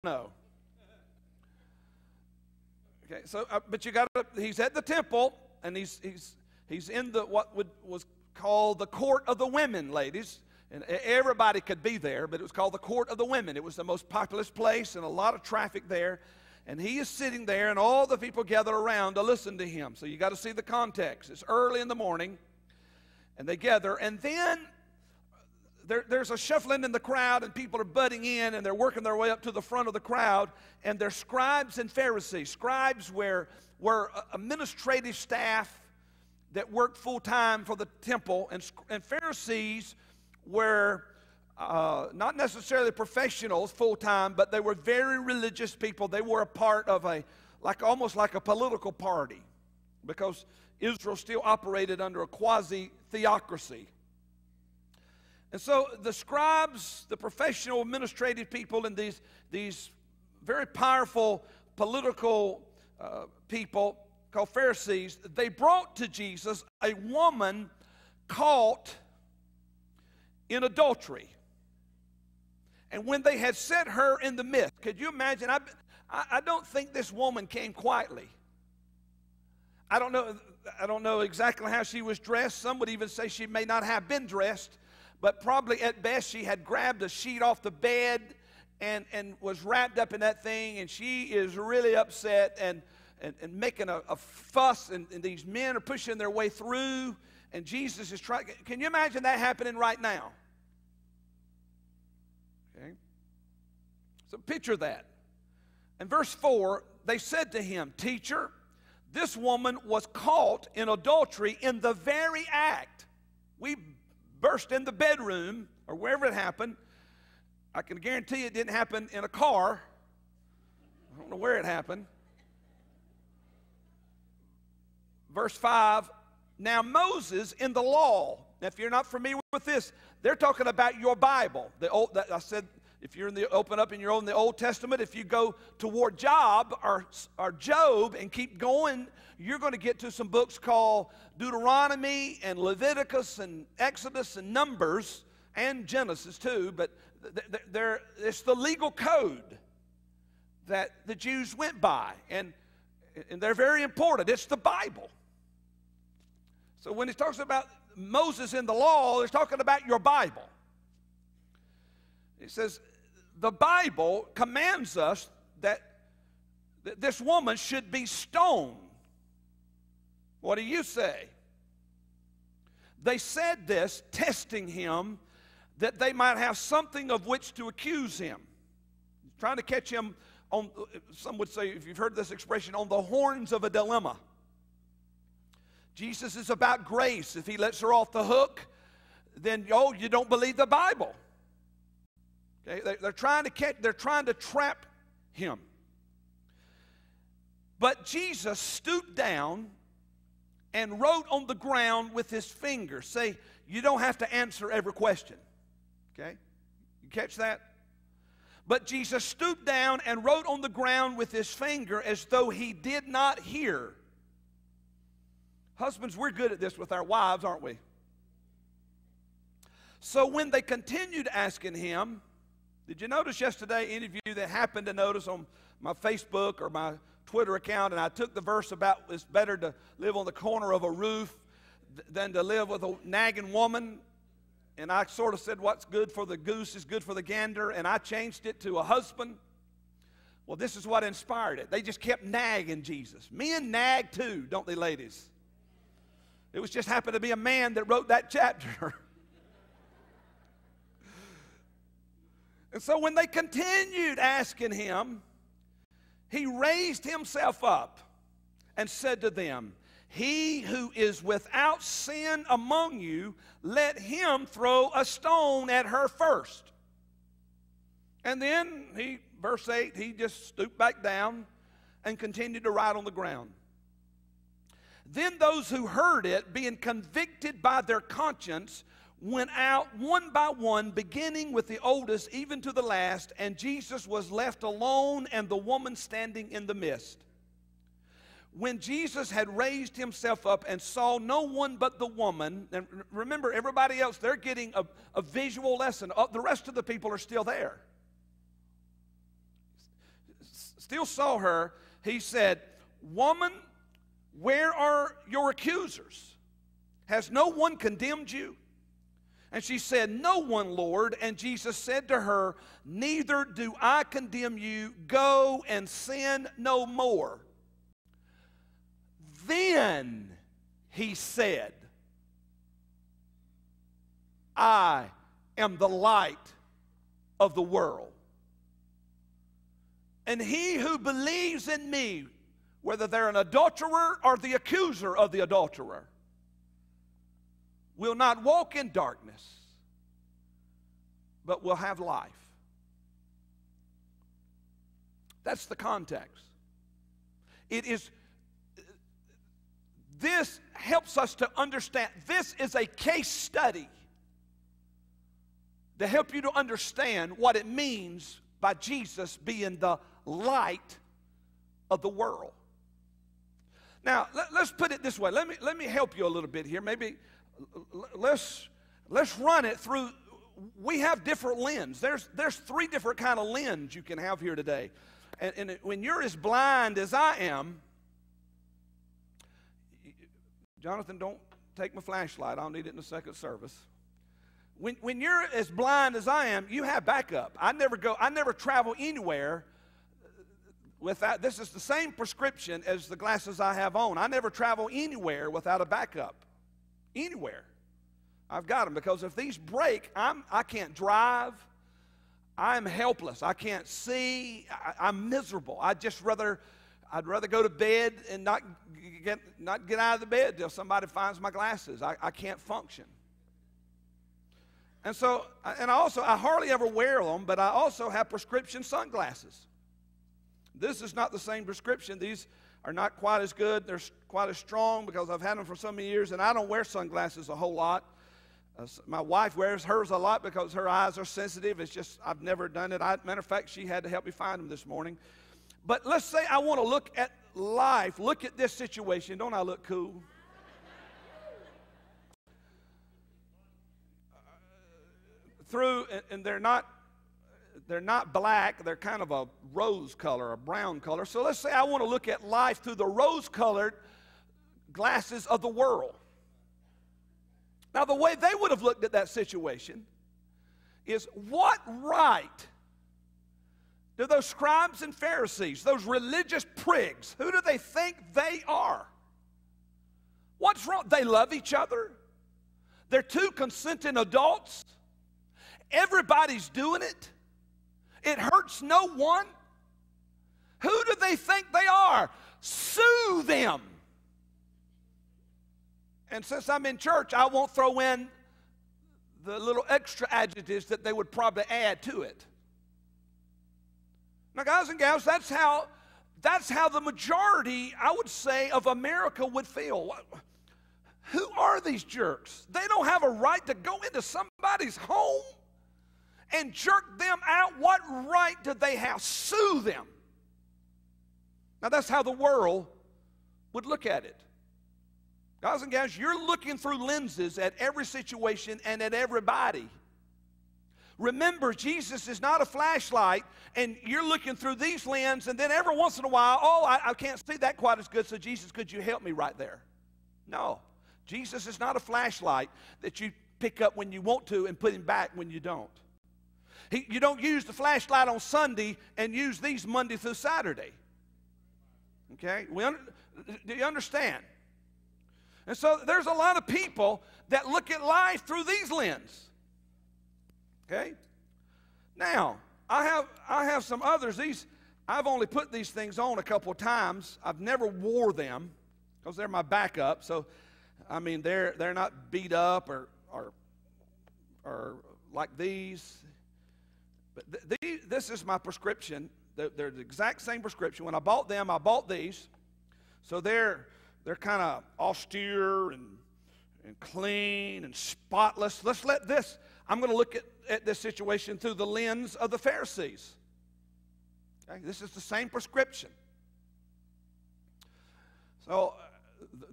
know. Okay, so but you got to. He's at the temple, and he's in the was called the court of the women, ladies. And everybody could be there, but it was called the court of the women. It was the most populous place, and a lot of traffic there. And he is sitting there, and all the people gather around to listen to him. So you got to see the context. It's early in the morning, and they gather, and then there's a shuffling in the crowd, and people are butting in, and they're working their way up to the front of the crowd, and they're scribes and Pharisees. Scribes were administrative staff that worked full-time for the temple, and Pharisees were not necessarily professionals full-time, but they were very religious people. They were a part of almost like a political party, because Israel still operated under a quasi-theocracy. And so the scribes, the professional administrative people, and these very powerful political people called Pharisees, they brought to Jesus a woman caught in adultery. And when they had set her in the midst, could you imagine? I don't think this woman came quietly. I don't know exactly how she was dressed. Some would even say she may not have been dressed, but probably at best she had grabbed a sheet off the bed and was wrapped up in that thing, and she is really upset and making a fuss, and these men are pushing their way through, and Jesus is trying. Can you imagine that happening right now? Okay. So picture that. In verse 4, they said to him, "Teacher, this woman was caught in adultery in the very act." We burst in the bedroom or wherever it happened. I can guarantee it didn't happen in a car. I don't know where it happened. Verse 5, now Moses in the law. Now, if you're not familiar with this, they're talking about your Bible. I said, if you're open up in the Old Testament, if you go toward Job or Job and keep going, you're going to get to some books called Deuteronomy and Leviticus and Exodus and Numbers and Genesis too. But it's the legal code that the Jews went by, and they're very important. It's the Bible. So when he talks about Moses in the law, he's talking about your Bible. He says, the Bible commands us that this woman should be stoned. What do you say? They said this, testing him, that they might have something of which to accuse him. Trying to catch him on, some would say, if you've heard this expression, on the horns of a dilemma. Jesus is about grace. If he lets her off the hook, then, you don't believe the Bible. Okay? They're trying to trap him. But Jesus stooped down and wrote on the ground with his finger. Say, you don't have to answer every question. Okay? You catch that? But Jesus stooped down and wrote on the ground with his finger as though he did not hear. Husbands, we're good at this with our wives, aren't we? So when they continued asking him, did you notice yesterday, any of you that happened to notice on my Facebook or my Twitter account, and I took the verse about it's better to live on the corner of a roof than to live with a nagging woman, and I sort of said what's good for the goose is good for the gander, and I changed it to a husband. Well, this is what inspired it. They just kept nagging Jesus. Men nag too, don't they, ladies? It was just happened to be a man that wrote that chapter. And so when they continued asking him, he raised himself up and said to them, he who is without sin among you, let him throw a stone at her first. And then verse 8, he just stooped back down and continued to write on the ground. Then those who heard it, being convicted by their conscience, went out one by one, beginning with the oldest even to the last, and Jesus was left alone and the woman standing in the midst. When Jesus had raised himself up and saw no one but the woman, and remember everybody else, they're getting a visual lesson. The rest of the people are still there. still saw her, he said, "Woman, where are your accusers? Has no one condemned you?" And she said, "No one, Lord." And Jesus said to her, "Neither do I condemn you. Go and sin no more." Then he said, "I am the light of the world. And he who believes in me, whether they're an adulterer or the accuser of the adulterer, will not walk in darkness, but will have life." That's the context. This helps us to understand. This is a case study to help you to understand what it means by Jesus being the light of the world. Now, let's put it this way. Let me help you a little bit here. Maybe let's run it through. We have different lenses. There's three different kind of lenses you can have here today. And when you're as blind as I am, Jonathan, don't take my flashlight. I'll need it in the second service. When you're as blind as I am, you have backup. I never travel anywhere without, this is the same prescription as the glasses I have on. I never travel anywhere without a backup. Anywhere. I've got them, because if these break, I can't drive. I'm helpless. I can't see. I'm miserable. I'd rather go to bed and not get out of the bed till somebody finds my glasses. I can't function. And so, I hardly ever wear them, but I also have prescription sunglasses. This is not the same prescription. These are not quite as good. They're quite as strong because I've had them for so many years, and I don't wear sunglasses a whole lot. My wife wears hers a lot because her eyes are sensitive. It's just, I've never done it. Matter of fact, she had to help me find them this morning. But let's say I want to look at life, look at this situation. Don't I look cool? And they're not black. They're kind of a rose color, a brown color. So let's say I want to look at life through the rose-colored glasses of the world. Now, the way they would have looked at that situation is, what right do those scribes and Pharisees, those religious prigs, who do they think they are? What's wrong? They love each other. They're two consenting adults. Everybody's doing it. It hurts no one. Who do they think they are? Sue them. And since I'm in church, I won't throw in the little extra adjectives that they would probably add to it. Now, guys and gals, that's how the majority, I would say, of America would feel. Who are these jerks? They don't have a right to go into somebody's home and jerk them out. What right do they have? Sue them. Now, that's how the world would look at it. Guys and gals, you're looking through lenses at every situation and at everybody. Remember, Jesus is not a flashlight, and you're looking through these lenses, and then every once in a while, I can't see that quite as good, so Jesus, could you help me right there? No. Jesus is not a flashlight that you pick up when you want to and put him back when you don't. You don't use the flashlight on Sunday and use these Monday through Saturday. Okay? Do you understand? And so there's a lot of people that look at life through these lenses. Okay? Now, I have some others. I've only put these things on a couple of times. I've never wore them because they're my backup. So, I mean, they're not beat up or like these. But this is my prescription. They're the exact same prescription. When I bought them, I bought these. So they're kind of austere and clean and spotless. I'm going to look at this situation through the lens of the Pharisees. Okay? This is the same prescription. So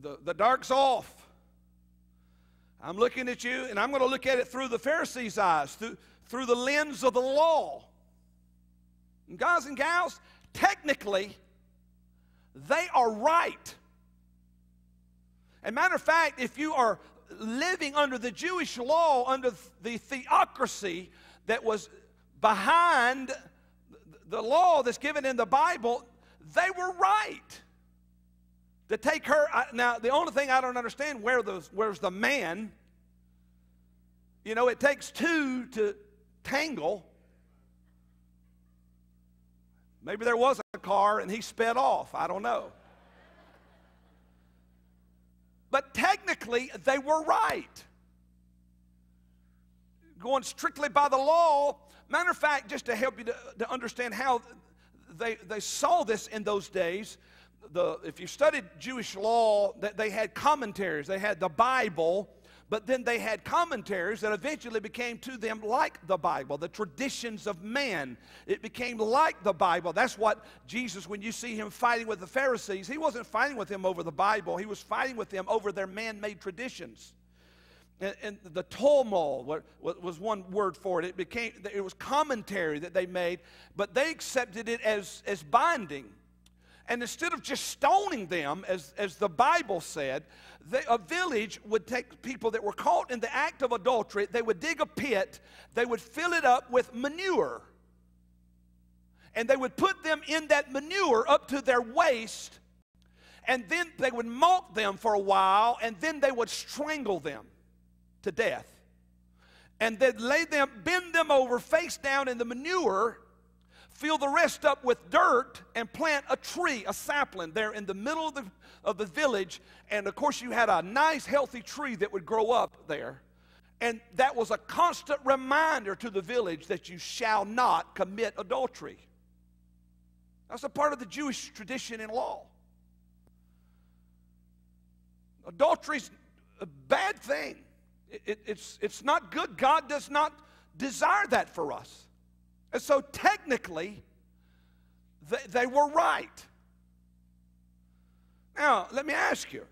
the dark's off. I'm looking at you, and I'm going to look at it through the Pharisees' eyes, through the lens of the law. And guys and gals, technically, they are right. As a matter of fact, if you are living under the Jewish law, under the theocracy that was behind the law that's given in the Bible, they were right to take her. Now, the only thing I don't understand, where's the man? You know, it takes two to tangle. Maybe there was a car and he sped off. I don't know. But technically, they were right. Going strictly by the law. Matter of fact, just to help you to understand how they saw this in those days, if you studied Jewish law, they had commentaries. They had the Bible, but then they had commentaries that eventually became to them like the Bible, the traditions of man. It became like the Bible. That's what Jesus, when you see him fighting with the Pharisees, he wasn't fighting with them over the Bible. He was fighting with them over their man-made traditions. And the Talmud was one word for it. It was commentary that they made, but they accepted it as binding. And instead of just stoning them, as the Bible said, a village would take people that were caught in the act of adultery, they would dig a pit, they would fill it up with manure, and they would put them in that manure up to their waist, and then they would mock them for a while, and then they would strangle them to death. And they'd bend them over face down in the manure, fill the rest up with dirt, and plant a tree, a sapling, there in the middle of the village. And of course, you had a nice, healthy tree that would grow up there. And that was a constant reminder to the village that you shall not commit adultery. That's a part of the Jewish tradition and law. Adultery's a bad thing. It's not good. God does not desire that for us. And so technically, they were right. Now, let me ask you,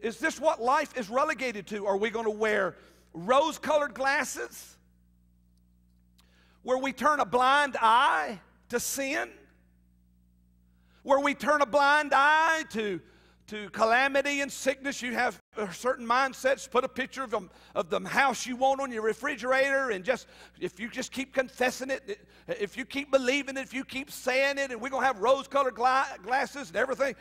is this what life is relegated to? Are we going to wear rose-colored glasses where we turn a blind eye to sin? Where we turn a blind eye to calamity and sickness? You have certain mindsets. Put a picture of the house you want on your refrigerator, and if you just keep confessing it, if you keep believing it, if you keep saying it, and we're going to have rose-colored glasses and everything.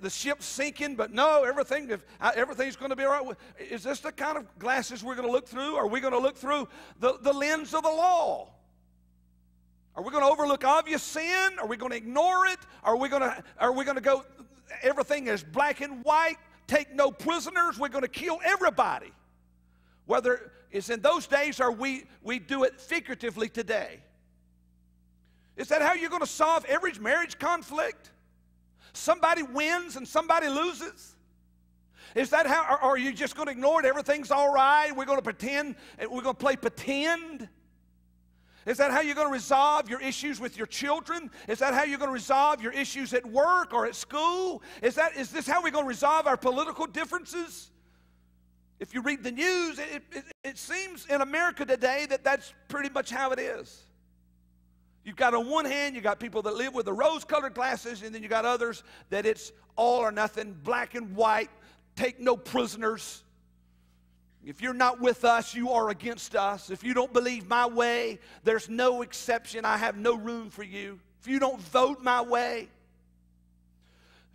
The ship's sinking, but no, everything's going to be all right. Is this the kind of glasses we're going to look through? Are we going to look through the lens of the law? Are we going to overlook obvious sin? Are we going to ignore it? Are we going to go, everything is black and white, take no prisoners, we're going to kill everybody? Whether it's in those days or we do it figuratively today. Is that how you're going to solve every marriage conflict? Somebody wins and somebody loses? Is that how, or are you just going to ignore it? Everything's all right. We're going to pretend, we're going to play pretend. Is that how you're going to resolve your issues with your children? Is that how you're going to resolve your issues at work or at school? Is this how we're going to resolve our political differences? If you read the news, it seems in America today that that's pretty much how it is. You've got on one hand, you got people that live with the rose-colored glasses, and then you got others that it's all or nothing, black and white, take no prisoners. If you're not with us, you are against us. If you don't believe my way, there's no exception. I have no room for you. If you don't vote my way,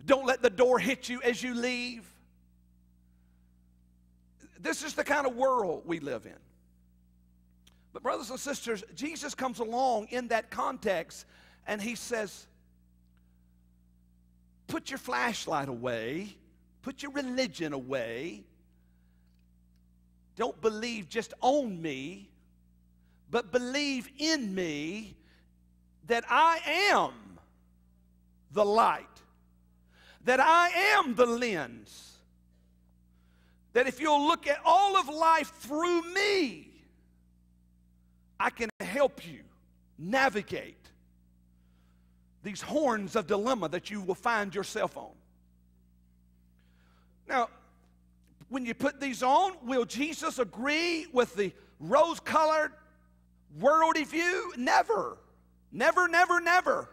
don't let the door hit you as you leave. This is the kind of world we live in. But brothers and sisters, Jesus comes along in that context and he says, put your flashlight away, put your religion away. Don't believe just on me, but believe in me that I am the light, that I am the lens, that if you'll look at all of life through me, I can help you navigate these horns of dilemma that you will find yourself on. Now, when you put these on, will Jesus agree with the rose-colored worldly view? Never. Never, never, never.